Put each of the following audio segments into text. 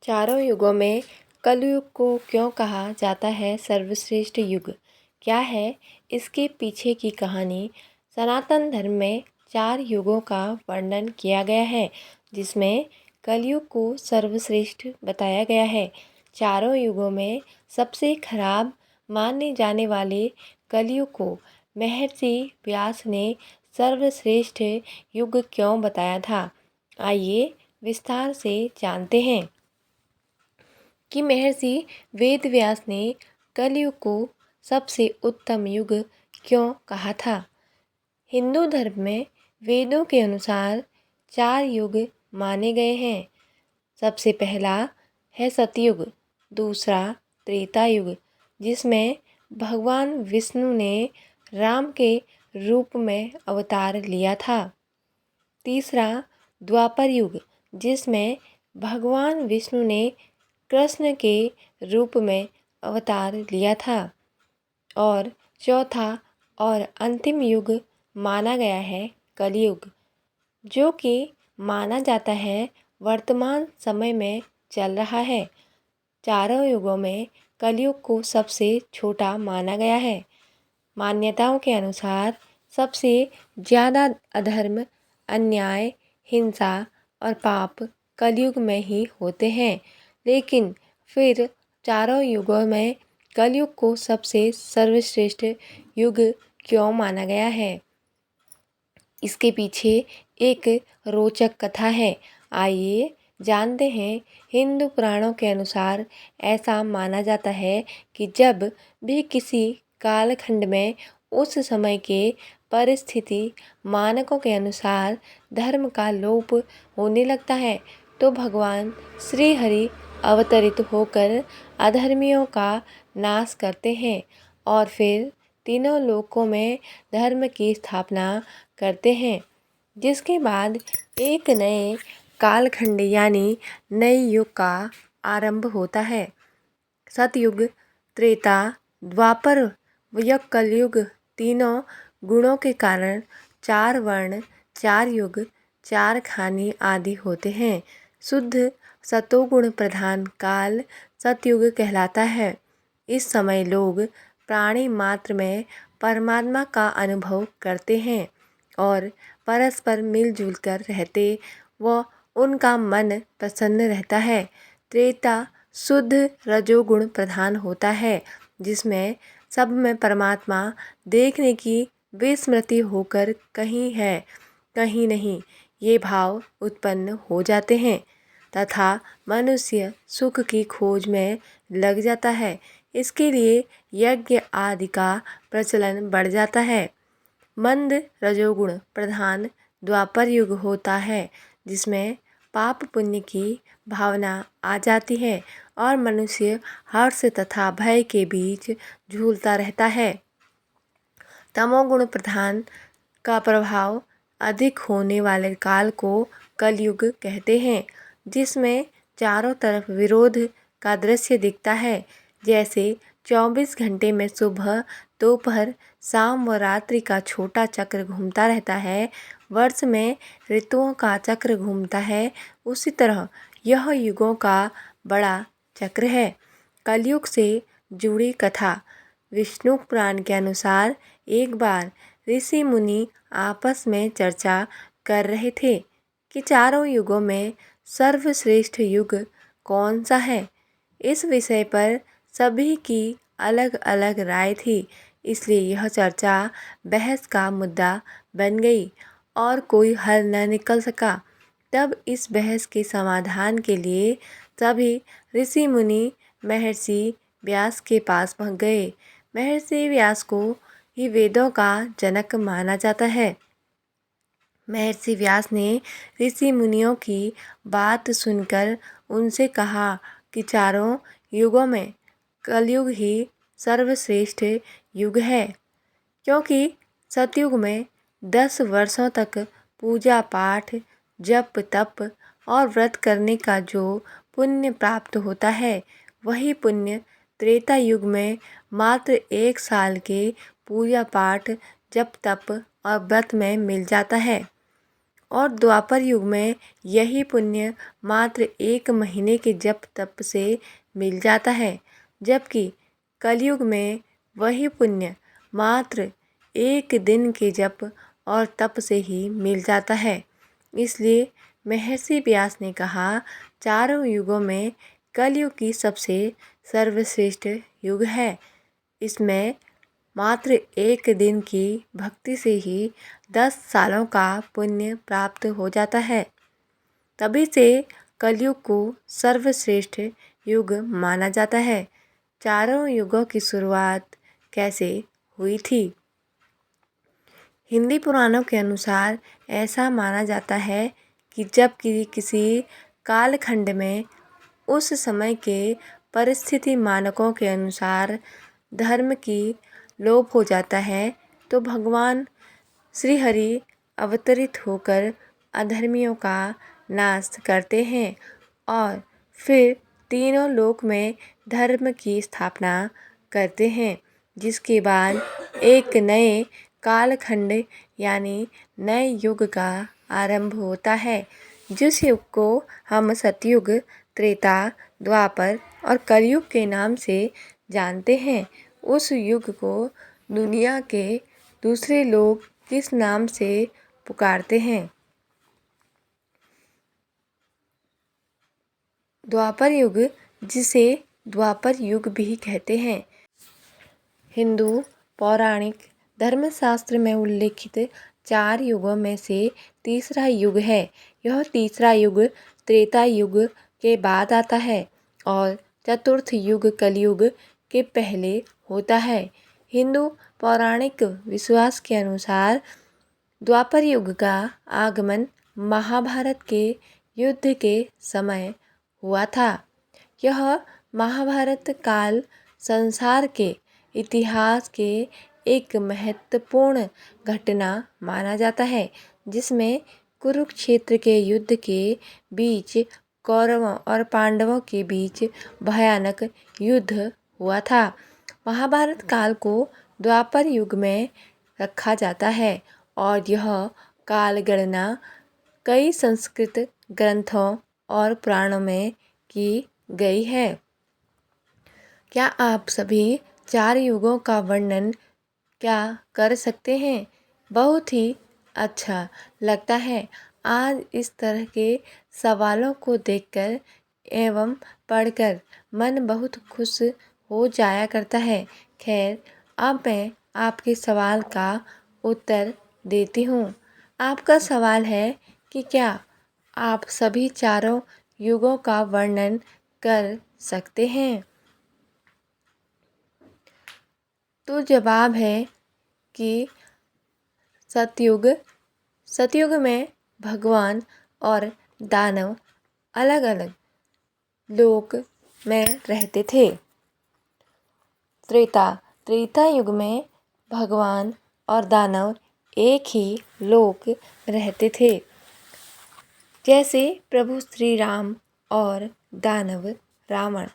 चारों युगों में कलयुग को क्यों कहा जाता है सर्वश्रेष्ठ युग? क्या है इसके पीछे की कहानी? सनातन धर्म में 4 युगों का वर्णन किया गया है, जिसमें कलयुग को सर्वश्रेष्ठ बताया गया है। चारों युगों में सबसे खराब माने जाने वाले कलयुग को महर्षि व्यास ने सर्वश्रेष्ठ युग क्यों बताया था? आइए विस्तार से जानते हैं कि महर्षि वेदव्यास ने कलयुग को सबसे उत्तम युग क्यों कहा था। हिंदू धर्म में वेदों के अनुसार 4 युग माने गए हैं। सबसे पहला है सतयुग, दूसरा त्रेता युग, जिसमें भगवान विष्णु ने राम के रूप में अवतार लिया था। तीसरा द्वापर युग, जिसमें भगवान विष्णु ने कृष्ण के रूप में अवतार लिया था। और चौथा और अंतिम युग माना गया है कलयुग, जो कि माना जाता है वर्तमान समय में चल रहा है। चारों युगों में कलयुग को सबसे छोटा माना गया है। मान्यताओं के अनुसार सबसे ज़्यादा अधर्म, अन्याय, हिंसा और पाप कलयुग में ही होते हैं। लेकिन फिर चारों युगों में कलयुग को सबसे सर्वश्रेष्ठ युग क्यों माना गया है? इसके पीछे एक रोचक कथा है। आइए जानते हैं। हिंदू पुराणों के अनुसार ऐसा माना जाता है कि जब भी किसी कालखंड में उस समय के परिस्थिति मानकों के अनुसार धर्म का लोप होने लगता है, तो भगवान श्री हरि अवतरित होकर अधर्मियों का नाश करते हैं और फिर तीनों लोकों में धर्म की स्थापना करते हैं, जिसके बाद एक नए कालखंड यानी नए युग का आरंभ होता है। सतयुग, त्रेता, द्वापर व कलयुग तीनों गुणों के कारण 4 वर्ण, 4 युग, 4 खानी आदि होते हैं। शुद्ध सतोगुण प्रधान काल सतयुग कहलाता है। इस समय लोग प्राणी मात्र में परमात्मा का अनुभव करते हैं और परस्पर मिलजुल कर रहते व उनका मन प्रसन्न रहता है। त्रेता शुद्ध रजोगुण प्रधान होता है, जिसमें सब में परमात्मा देखने की विस्मृति होकर कहीं है कहीं नहीं ये भाव उत्पन्न हो जाते हैं तथा मनुष्य सुख की खोज में लग जाता है। इसके लिए यज्ञ आदि का प्रचलन बढ़ जाता है। मंद रजोगुण प्रधान द्वापर युग होता है, जिसमें पाप पुण्य की भावना आ जाती है और मनुष्य हर्ष तथा भय के बीच झूलता रहता है। तमोगुण प्रधान का प्रभाव अधिक होने वाले काल को कलयुग कहते हैं, जिसमें चारों तरफ विरोध का दृश्य दिखता है। जैसे 24 घंटे में सुबह, दोपहर, शाम व रात्रि का छोटा चक्र घूमता रहता है, वर्ष में ऋतुओं का चक्र घूमता है, उसी तरह यह युगों का बड़ा चक्र है। कलयुग से जुड़ी कथा। विष्णु पुराण के अनुसार एक बार ऋषि मुनि आपस में चर्चा कर रहे थे कि चारों युगों में सर्वश्रेष्ठ युग कौन सा है। इस विषय पर सभी की अलग अलग राय थी, इसलिए यह चर्चा बहस का मुद्दा बन गई और कोई हल न निकल सका। तब इस बहस के समाधान के लिए सभी ऋषि मुनि महर्षि व्यास के पास पहुँच गए। महर्षि व्यास को ही वेदों का जनक माना जाता है। महर्षि व्यास ने ऋषि मुनियों की बात सुनकर उनसे कहा कि चारों युगों में कलयुग ही सर्वश्रेष्ठ युग है, क्योंकि सतयुग में 10 वर्षों तक पूजा पाठ, जप तप और व्रत करने का जो पुण्य प्राप्त होता है, वही पुण्य त्रेता युग में मात्र 1 साल के पूजा पाठ, जप तप और व्रत में मिल जाता है। और द्वापर युग में यही पुण्य मात्र 1 महीने के जप तप से मिल जाता है, जबकि कलयुग में वही पुण्य मात्र 1 दिन के जप और तप से ही मिल जाता है। इसलिए महर्षि व्यास ने कहा, चारों युगों में कलयुग की सबसे सर्वश्रेष्ठ युग है। इसमें मात्र 1 दिन की भक्ति से ही 10 सालों का पुण्य प्राप्त हो जाता है। तभी से कलयुग को सर्वश्रेष्ठ युग माना जाता है। चारों युगों की शुरुआत कैसे हुई थी? हिंदी पुराणों के अनुसार ऐसा माना जाता है कि जब किसी कालखंड में उस समय के परिस्थिति मानकों के अनुसार धर्म की लोप हो जाता है, तो भगवान श्री हरि अवतरित होकर अधर्मियों का नाश करते हैं और फिर तीनों लोक में धर्म की स्थापना करते हैं, जिसके बाद एक नए कालखंड यानी नए युग का आरंभ होता है, जिस युग को हम सतयुग, त्रेता, द्वापर और कलयुग के नाम से जानते हैं। उस युग को दुनिया के दूसरे लोग किस नाम से पुकारते हैं? द्वापर युग, जिसे द्वापर युग भी कहते हैं, हिंदू पौराणिक धर्मशास्त्र में उल्लिखित 4 युगों में से तीसरा युग है। यह तीसरा युग त्रेता युग के बाद आता है और चतुर्थ युग कलयुग के पहले होता है। हिंदू पौराणिक विश्वास के अनुसार द्वापर युग का आगमन महाभारत के युद्ध के समय हुआ था। यह महाभारत काल संसार के इतिहास के एक महत्वपूर्ण घटना माना जाता है, जिसमें कुरुक्षेत्र के युद्ध के बीच कौरवों और पांडवों के बीच भयानक युद्ध हुआ था। महाभारत काल को द्वापर युग में रखा जाता है और यह काल गणना कई संस्कृत ग्रंथों और पुराणों में की गई है। क्या आप सभी 4 युगों का वर्णन क्या कर सकते हैं? बहुत ही अच्छा लगता है। आज इस तरह के सवालों को देखकर एवं पढ़कर मन बहुत खुश हो जाया करता है। खैर, अब मैं आपके सवाल का उत्तर देती हूँ। आपका सवाल है कि क्या आप सभी चारों युगों का वर्णन कर सकते हैं? तो जवाब है कि सतयुग में भगवान और दानव अलग अलग लोक में रहते थे। त्रेता युग में भगवान और दानव एक ही लोक में रहते थे, जैसे प्रभु श्री राम और दानव रावण।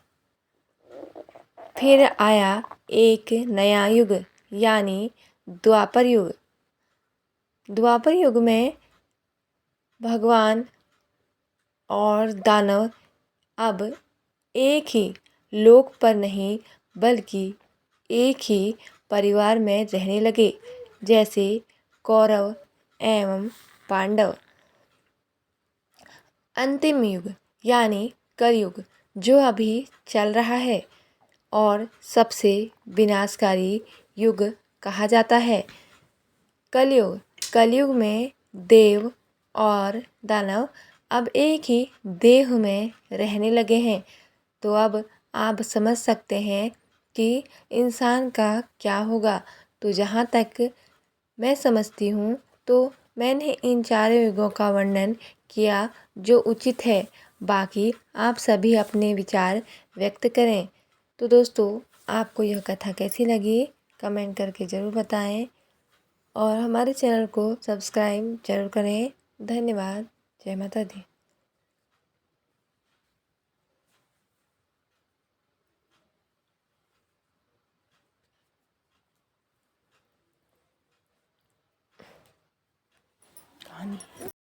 फिर आया एक नया युग यानी द्वापर युग। द्वापर युग में भगवान और दानव अब एक ही लोक पर नहीं बल्कि एक ही परिवार में रहने लगे, जैसे कौरव एवं पांडव। अंतिम युग यानी कलयुग, जो अभी चल रहा है और सबसे विनाशकारी युग कहा जाता है। कलयुग में देव और दानव अब एक ही देह में रहने लगे हैं। तो अब आप समझ सकते हैं कि इंसान का क्या होगा। तो जहाँ तक मैं समझती हूँ, तो मैंने इन 4 युगों का वर्णन किया जो उचित है। बाकी आप सभी अपने विचार व्यक्त करें। तो दोस्तों, आपको यह कथा कैसी लगी कमेंट करके ज़रूर बताएं और हमारे चैनल को सब्सक्राइब जरूर करें। धन्यवाद। जय माता दी। कहानी